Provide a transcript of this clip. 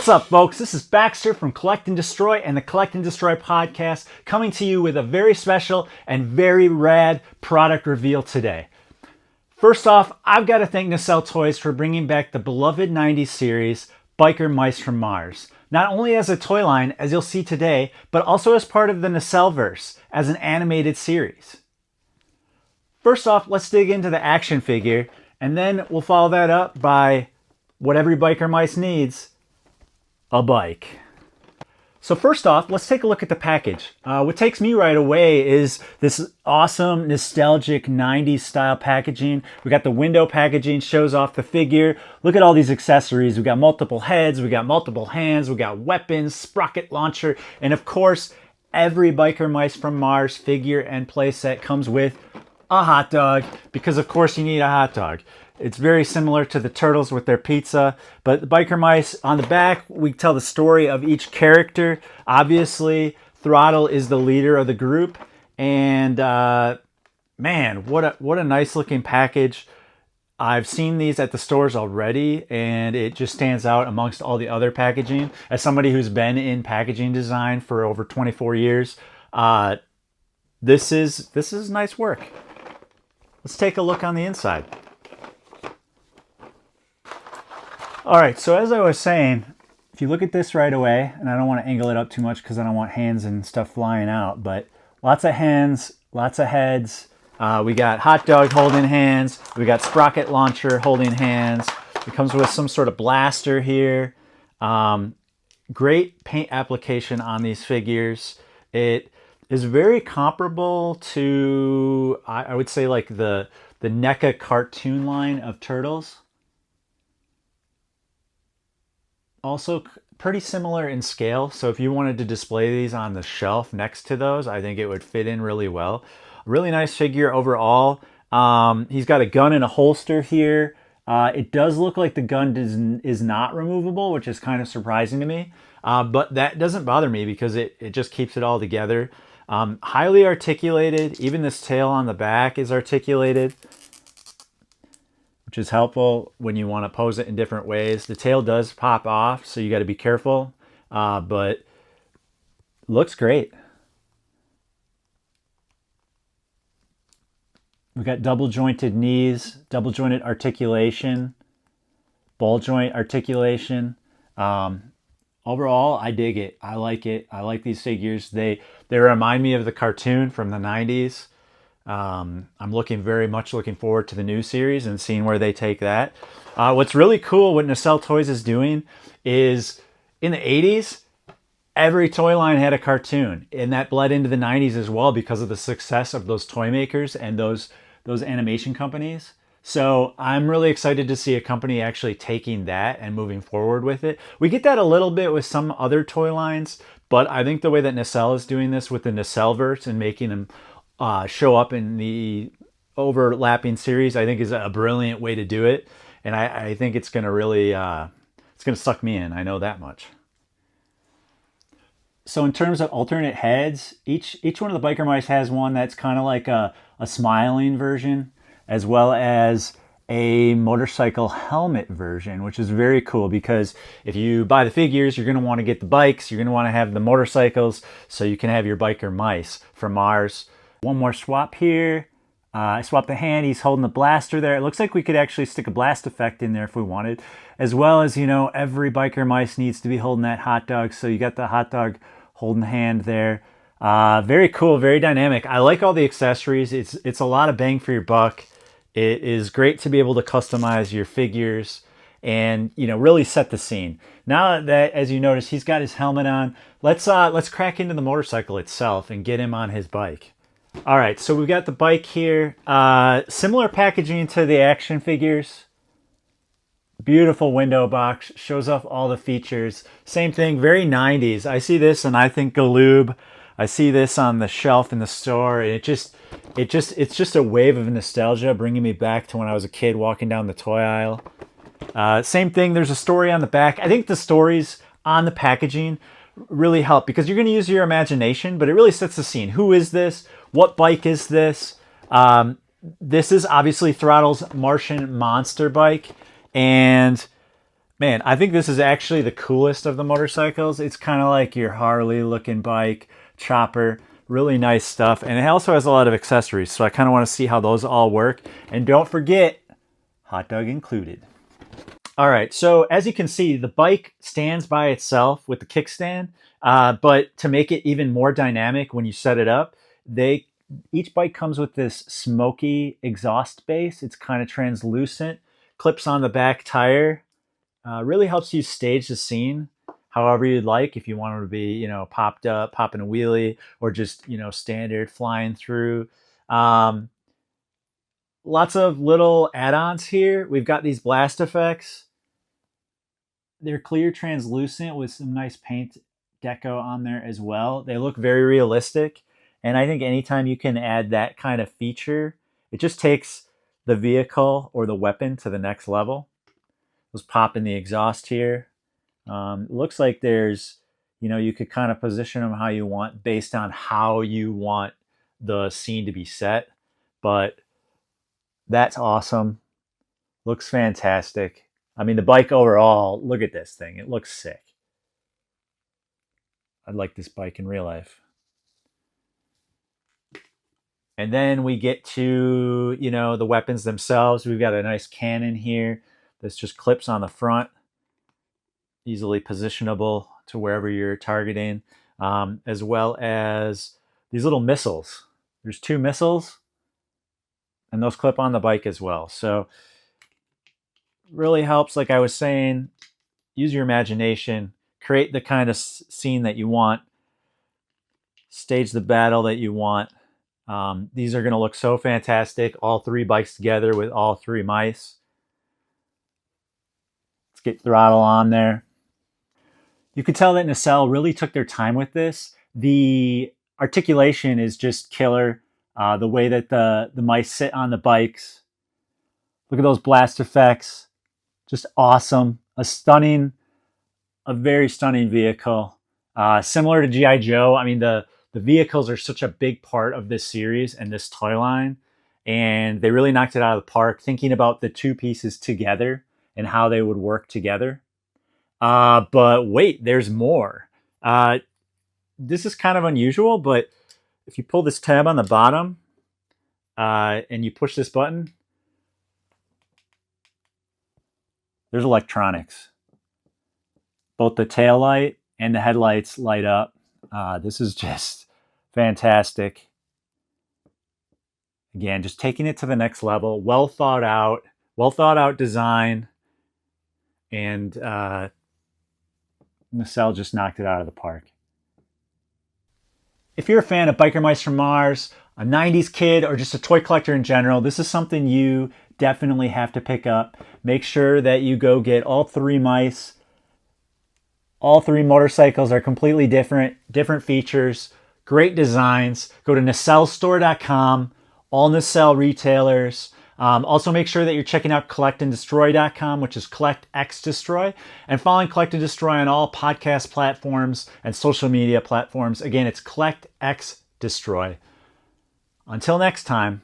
What's up, folks? This is Baxter from Collect and Destroy and the Collect and Destroy podcast, coming to you with a very special and very rad product reveal today. First off, I've got to thank Nacelle Toys for bringing back the beloved 90s series, Biker Mice from Mars. Not only as a toy line, as you'll see today, but also as part of the Nacelle-verse, as an animated series. First off, let's dig into the action figure, and then we'll follow that up by what every biker mice needs, a bike. So first off, let's take a look at the package. What takes me right away is this awesome, nostalgic 90s style packaging. We got the window packaging, shows off the figure. Look at all these accessories. We got multiple heads, we got multiple hands, we got weapons, sprocket launcher, and of course, every Biker Mice from Mars figure and playset comes with a hot dog, because of course you need a hot dog. It's very similar to the Turtles with their pizza, but the Biker Mice on the back, we tell the story of each character. Obviously, Throttle is the leader of the group, and man, what a nice looking package. I've seen these at the stores already, and it just stands out amongst all the other packaging. As somebody who's been in packaging design for over 24 years, this is nice work. Let's take a look on the inside. All right, so as I was saying, if you look at this right away, and I don't want to angle it up too much because I don't want hands and stuff flying out, but lots of hands, lots of heads. We got hot dog holding hands. We got sprocket launcher holding hands. It comes with some sort of blaster here. Great paint application on these figures. It is very comparable to, I would say, like the NECA cartoon line of Turtles. Also pretty similar in scale, so if you wanted to display these on the shelf next to those, I think it would fit in really well. Really nice figure overall. He's got a gun in a holster here. It does look like the gun is not removable, which is kind of surprising to me, but that doesn't bother me because it just keeps it all together. Highly articulated. Even this tail on the back is articulated, which is helpful when you want to pose it in different ways. The tail does pop off, so you got to be careful, but looks great. We got double jointed knees, double jointed articulation, ball joint articulation. Overall, I dig it. I like it. I like these figures. They remind me of the cartoon from the 90s. I'm very much looking forward to the new series and seeing where they take that. What's really cool, what Nacelle Toys is doing, is in the 80s, every toy line had a cartoon, and that bled into the 90s as well because of the success of those toy makers and those animation companies. So I'm really excited to see a company actually taking that and moving forward with it. We get that a little bit with some other toy lines, but I think the way that Nacelle is doing this with the Nacelle-verse and making them show up in the overlapping series, I think is a brilliant way to do it. And I think it's going to really, it's going to suck me in. I know that much. So in terms of alternate heads, each one of the Biker Mice has one that's kind of like a smiling version, as well as a motorcycle helmet version, which is very cool because if you buy the figures, you're going to want to get the bikes, you're going to want to have the motorcycles, so you can have your Biker Mice from Mars. One more swap here. I swapped the hand. He's holding the blaster there. It looks like we could actually stick a blast effect in there if we wanted. As well as, you know, every Biker Mice needs to be holding that hot dog. So you got the hot dog holding the hand there. Very cool, very dynamic. I like all the accessories. It's a lot of bang for your buck. It is great to be able to customize your figures and, you know, really set the scene. Now that, as you notice, he's got his helmet on, let's crack into the motorcycle itself and get him on his bike. All right, so we've got the bike here. Similar packaging to the action figures. Beautiful window box, shows off all the features. Same thing, very 90s. I see this and I think Galoob. I see this on the shelf in the store. And it's just a wave of nostalgia, bringing me back to when I was a kid walking down the toy aisle. Same thing, there's a story on the back. I think the stories on the packaging really help because you're going to use your imagination, but it really sets the scene. Who is this? What bike is this? This is obviously Throttle's Martian monster bike, and Man, I think this is actually the coolest of the motorcycles. It's kind of like your Harley looking bike, chopper, really nice stuff. And it also has a lot of accessories, so I kind of want to see how those all work. And don't forget, hot dog included. All right, so as you can see, the bike stands by itself with the kickstand, but to make it even more dynamic when you set it up, each bike comes with this smoky exhaust base. It's kind of translucent, clips on the back tire. Really helps you stage the scene however you'd like. If you want it to be, popped up, popping a wheelie, or just, standard flying through. Lots of little add-ons here. We've got these blast effects. They're clear translucent with some nice paint deco on there as well. They look very realistic. And I think anytime you can add that kind of feature, it just takes the vehicle or the weapon to the next level. Let's pop in the exhaust here. It looks like there's, you could kind of position them how you want based on how you want the scene to be set. But that's awesome. Looks fantastic. I mean, the bike overall, look at this thing. It looks sick. I'd like this bike in real life. And then we get to, the weapons themselves. We've got a nice cannon here. This just clips on the front, easily positionable to wherever you're targeting, as well as these little missiles. There's 2 missiles, and those clip on the bike as well. So really helps, like I was saying, use your imagination, create the kind of scene that you want, stage the battle that you want. These are going to look so fantastic, all 3 bikes together with all 3 mice. Get Throttle on there. You could tell that Nacelle really took their time with this. The articulation is just killer. The way that the mice sit on the bikes. Look at those blast effects. Just awesome. A very stunning vehicle. Similar to G.I. Joe. I mean, the vehicles are such a big part of this series and this toy line. And they really knocked it out of the park, thinking about the 2 pieces together and how they would work together. But wait, there's more. This is kind of unusual, but if you pull this tab on the bottom and you push this button, there's electronics. Both the tail light and the headlights light up. This is just fantastic. Again, just taking it to the next level. Well thought out design. And Nacelle just knocked it out of the park. If you're a fan of Biker Mice from Mars, a 90s kid, or just a toy collector in general, this is something you definitely have to pick up. Make sure that you go get all 3 mice. All 3 motorcycles are completely different features, great designs. Go to nacellestore.com, all Nacelle retailers. Also, make sure that you're checking out collectanddestroy.com, which is Collect X Destroy, and following Collect and Destroy on all podcast platforms and social media platforms. Again, it's Collect X Destroy. Until next time.